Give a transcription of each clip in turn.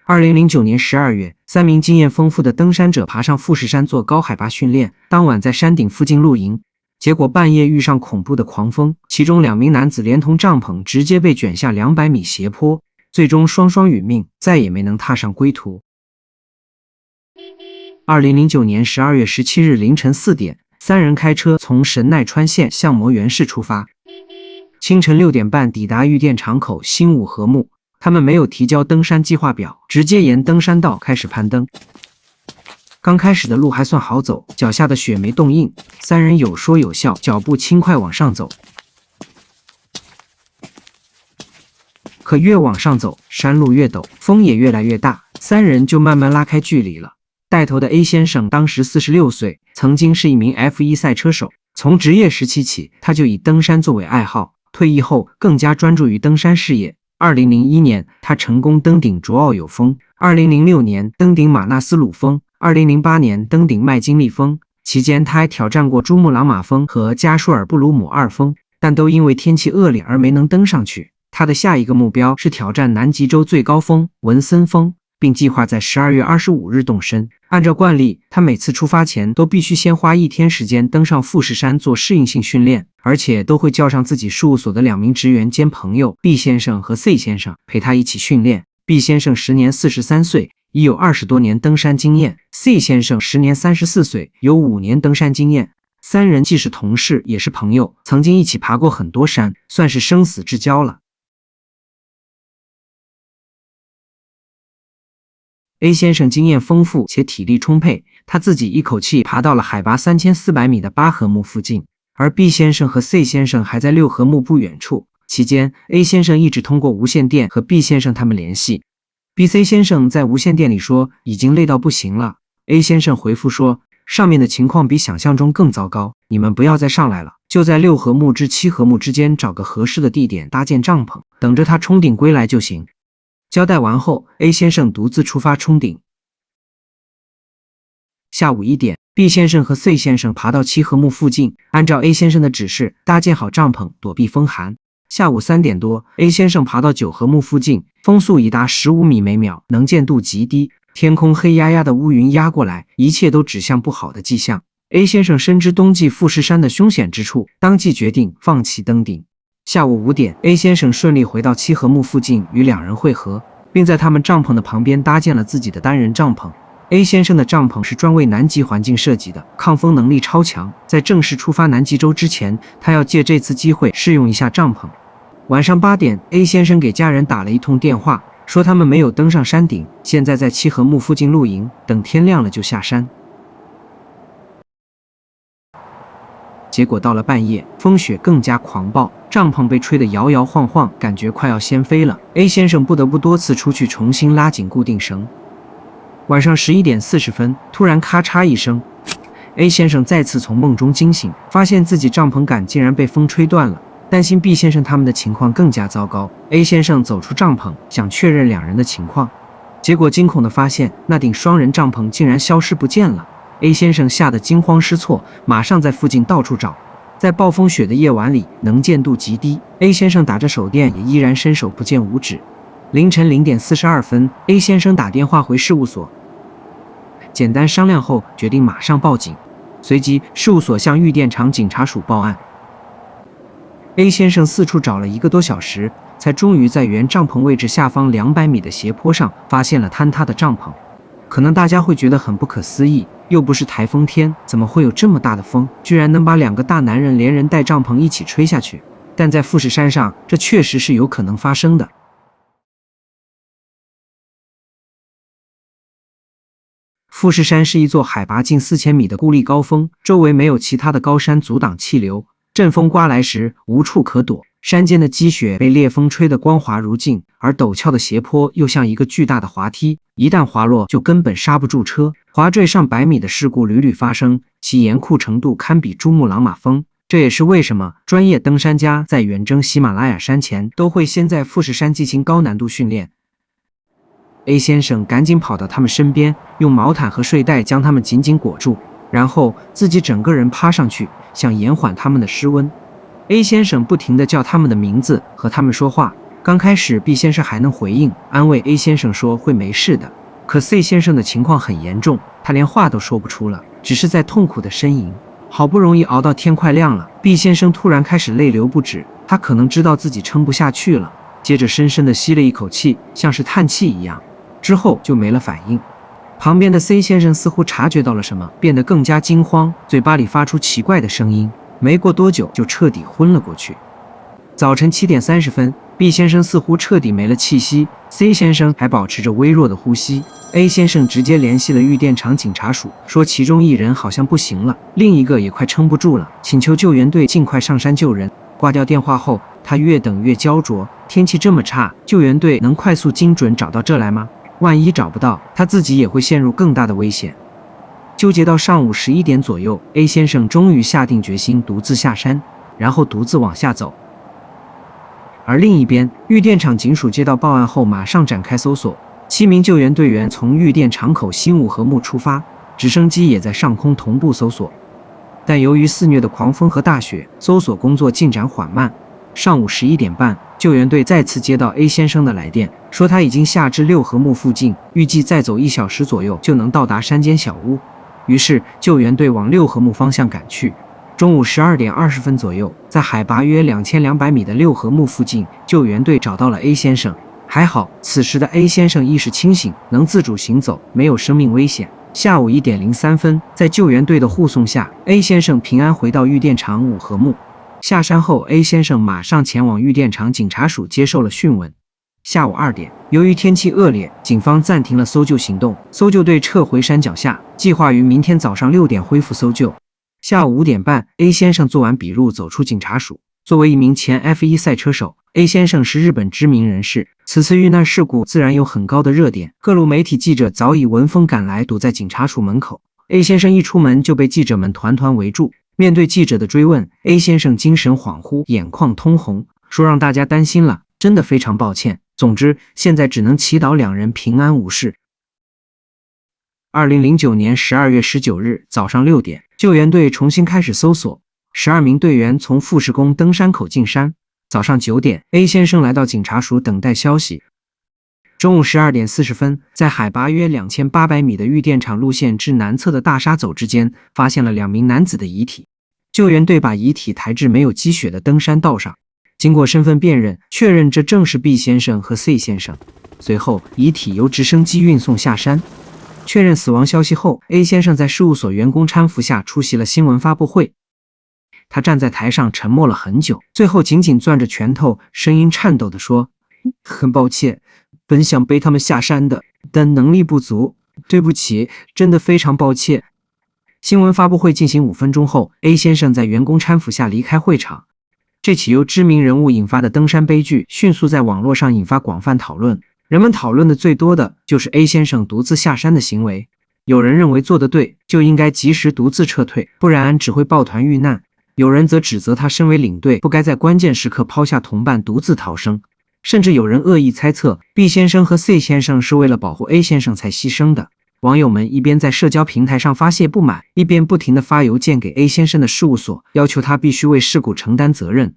2009年12月，3名经验丰富的登山者爬上富士山做高海拔训练，当晚在山顶附近露营，结果半夜遇上恐怖的狂风，其中2名男子连同帐篷直接被卷下200米斜坡，最终双双殒命，再也没能踏上归途。2009年12月17日凌晨4点，3人开车从神奈川县向摩原市出发，清晨6点半抵达玉电场口新武和木。他们没有提交登山计划表，直接沿登山道开始攀登。刚开始的路还算好走，脚下的雪没冻硬，3人有说有笑，脚步轻快往上走。可越往上走，山路越陡，风也越来越大，3人就慢慢拉开距离了。带头的 A 先生当时46岁，曾经是一名 F1 赛车手，从职业时期起，他就以登山作为爱好，退役后更加专注于登山事业。2001年，他成功登顶卓奥友峰；2006年登顶马纳斯鲁峰；2008年登顶麦金利峰。期间，他还挑战过珠穆朗玛峰和加舒尔布鲁姆2峰，但都因为天气恶劣而没能登上去。他的下一个目标是挑战南极洲最高峰文森峰，并计划在12月25日动身。按照惯例，他每次出发前都必须先花1天时间登上富士山做适应性训练，而且都会叫上自己事务所的2名职员兼朋友 B 先生和 C 先生陪他一起训练。B 先生时年43岁，已有20多年登山经验， C 先生时年34岁，有5年登山经验。3人既是同事也是朋友，曾经一起爬过很多山，算是生死之交了。A 先生经验丰富且体力充沛，他自己一口气爬到了海拔3400米的巴合木附近，而 B 先生和 C 先生还在六合木不远处。期间 A 先生一直通过无线电和 B 先生他们联系。 BC 先生在无线电里说已经累到不行了。 A 先生回复说，上面的情况比想象中更糟糕，你们不要再上来了，就在6合木至7合木之间找个合适的地点搭建帐篷，等着他冲顶归来就行。交代完后， A 先生独自出发冲顶。下午1点， B 先生和 C 先生爬到7合木附近，按照 A 先生的指示搭建好帐篷，躲避风寒。下午3点多， A 先生爬到9合木附近，风速已达15米每秒，能见度极低，天空黑压压的乌云压过来，一切都指向不好的迹象。 A 先生深知冬季富士山的凶险之处，当即决定放弃登顶。下午5点， A 先生顺利回到7合木附近与2人会合，并在他们帐篷的旁边搭建了自己的单人帐篷。 A 先生的帐篷是专为南极环境设计的，抗风能力超强，在正式出发南极洲之前，他要借这次机会试用一下帐篷。晚上8点， A 先生给家人打了一通电话，说他们没有登上山顶，现在在7合木附近露营，等天亮了就下山。结果到了半夜，风雪更加狂暴，帐篷被吹得摇摇晃晃，感觉快要掀飞了。 A 先生不得不多次出去重新拉紧固定绳。晚上11点40分，突然咔嚓一声， A 先生再次从梦中惊醒，发现自己帐篷杆竟然被风吹断了。担心 B 先生他们的情况更加糟糕， A 先生走出帐篷，想确认2人的情况，结果惊恐地发现那顶双人帐篷竟然消失不见了。 A 先生吓得惊慌失措，马上在附近到处找。在暴风雪的夜晚里，能见度极低， A 先生打着手电也依然伸手不见五指。凌晨0点42分， A 先生打电话回事务所，简单商量后决定马上报警。随即事务所向玉电厂警察署报案。 A 先生四处找了1个多小时，才终于在原帐篷位置下方200米的斜坡上发现了坍塌的帐篷。可能大家会觉得很不可思议，又不是台风天，怎么会有这么大的风，居然能把2个大男人连人带帐篷一起吹下去？但在富士山上，这确实是有可能发生的。富士山是一座海拔近4000米的孤立高峰，周围没有其他的高山阻挡气流，阵风刮来时无处可躲，山间的积雪被烈风吹得光滑如镜，而陡峭的斜坡又像一个巨大的滑梯，一旦滑落就根本刹不住车，滑坠上百米的事故屡屡发生，其严酷程度堪比珠穆朗玛峰。这也是为什么专业登山家在远征喜马拉雅山前都会先在富士山进行高难度训练。A 先生赶紧跑到他们身边，用毛毯和睡袋将他们紧紧裹住，然后自己整个人趴上去，想延缓他们的失温。A 先生不停地叫他们的名字，和他们说话，刚开始 B 先生还能回应安慰 A 先生说会没事的，可 C 先生的情况很严重，他连话都说不出了，只是在痛苦的呻吟。好不容易熬到天快亮了， B 先生突然开始泪流不止，他可能知道自己撑不下去了，接着深深地吸了一口气，像是叹气一样，之后就没了反应。旁边的 C 先生似乎察觉到了什么，变得更加惊慌，嘴巴里发出奇怪的声音，没过多久就彻底昏了过去。早晨7点30分 ，B 先生似乎彻底没了气息 ，C 先生还保持着微弱的呼吸。A 先生直接联系了玉电厂警察署，说其中一人好像不行了，另一个也快撑不住了，请求救援队尽快上山救人。挂掉电话后，他越等越焦灼，天气这么差，救援队能快速精准找到这来吗？万一找不到，他自己也会陷入更大的危险。纠结到上午11点左右 ，A 先生终于下定决心独自下山，然后独自往下走。而另一边，玉电厂警署接到报案后，马上展开搜索。7名救援队员从玉电厂口新五合目出发，直升机也在上空同步搜索。但由于肆虐的狂风和大雪，搜索工作进展缓慢。上午11点半，救援队再次接到 A 先生的来电，说他已经下至六合目附近，预计再走1小时左右就能到达山间小屋。于是救援队往六合目方向赶去。中午12点20分左右，在海拔约2200米的六合目附近，救援队找到了 A 先生。还好，此时的 A 先生意识清醒，能自主行走，没有生命危险。下午1点03分，在救援队的护送下 ，A 先生平安回到玉电厂五合目。下山后 ，A 先生马上前往玉电厂警察署接受了讯问。下午2点，由于天气恶劣，警方暂停了搜救行动，搜救队撤回山脚下，计划于明天早上6点恢复搜救。下午5点半 ，A 先生做完笔录走出警察署。作为一名前 F1 赛车手 ，A 先生是日本知名人士，此次遇难事故自然有很高的热点，各路媒体记者早已闻风赶来，堵在警察署门口。A 先生一出门就被记者们团团围住，面对记者的追问 ，A 先生精神恍惚，眼眶通红，说让大家担心了，真的非常抱歉。总之，现在只能祈祷两人平安无事。2009年12月19日早上6点，救援队重新开始搜索。12名队员从富士宫登山口进山。早上9点 ，A 先生来到警察署等待消息。中午12点40分，在海拔约2800米的玉电厂路线至南侧的大沙走之间，发现了2名男子的遗体。救援队把遗体抬至没有积雪的登山道上，经过身份辨认，确认这正是 B 先生和 C 先生。随后，遗体由直升机运送下山。确认死亡消息后 ，A 先生在事务所员工搀扶下出席了新闻发布会。他站在台上沉默了很久，最后紧紧攥着拳头，声音颤抖地说：“很抱歉，本想背他们下山的，但能力不足，对不起，真的非常抱歉。”新闻发布会进行5分钟后 ，A 先生在员工搀扶下离开会场。这起由知名人物引发的登山悲剧迅速在网络上引发广泛讨论。人们讨论的最多的就是 A 先生独自下山的行为。有人认为做得对，就应该及时独自撤退，不然只会抱团遇难。有人则指责他身为领队，不该在关键时刻抛下同伴独自逃生。甚至有人恶意猜测 B 先生和 C 先生是为了保护 A 先生才牺牲的。网友们一边在社交平台上发泄不满，一边不停地发邮件给 A 先生的事务所，要求他必须为事故承担责任。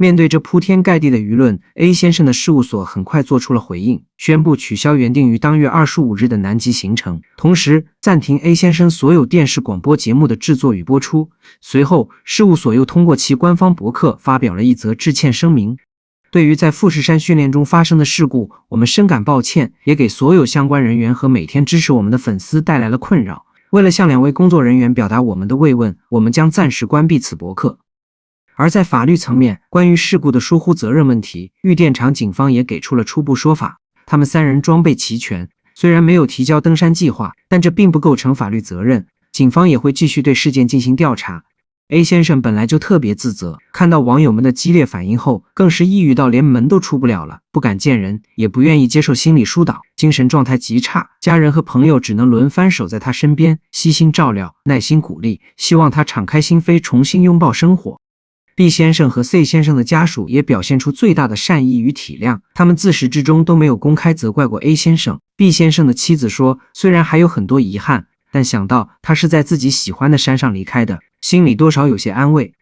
面对这铺天盖地的舆论 ，A 先生的事务所很快做出了回应，宣布取消原定于当月25日的南极行程，同时暂停 A 先生所有电视广播节目的制作与播出。随后，事务所又通过其官方博客发表了一则致歉声明。对于在富士山训练中发生的事故，我们深感抱歉，也给所有相关人员和每天支持我们的粉丝带来了困扰。为了向2位工作人员表达我们的慰问，我们将暂时关闭此博客。而在法律层面，关于事故的疏忽责任问题，玉电厂警方也给出了初步说法。他们3人装备齐全，虽然没有提交登山计划，但这并不构成法律责任。警方也会继续对事件进行调查。A 先生本来就特别自责，看到网友们的激烈反应后，更是抑郁到连门都出不了了，不敢见人，也不愿意接受心理疏导，精神状态极差。家人和朋友只能轮番守在他身边，悉心照料，耐心鼓励，希望他敞开心扉，重新拥抱生活。B 先生和 C 先生的家属也表现出最大的善意与体谅，他们自始至终都没有公开责怪过 A 先生。B 先生的妻子说，虽然还有很多遗憾，但想到他是在自己喜欢的山上离开的，心里多少有些安慰。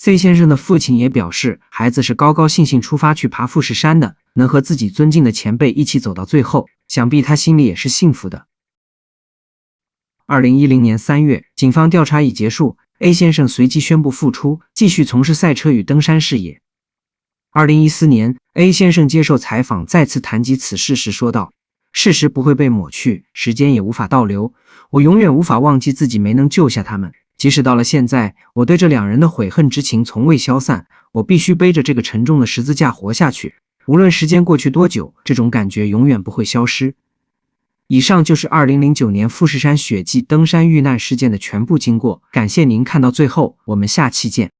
C 先生的父亲也表示，孩子是高高兴兴出发去爬富士山的，能和自己尊敬的前辈一起走到最后，想必他心里也是幸福的。2010年3月，警方调查已结束， A 先生随即宣布复出，继续从事赛车与登山事业。2014年 ，A 先生接受采访再次谈及此事时说道：“事实不会被抹去，时间也无法倒流，我永远无法忘记自己没能救下他们。即使到了现在，我对这两人的悔恨之情从未消散，我必须背着这个沉重的十字架活下去。无论时间过去多久，这种感觉永远不会消失。”以上就是2009年富士山雪季登山遇难事件的全部经过，感谢您看到最后，我们下期见。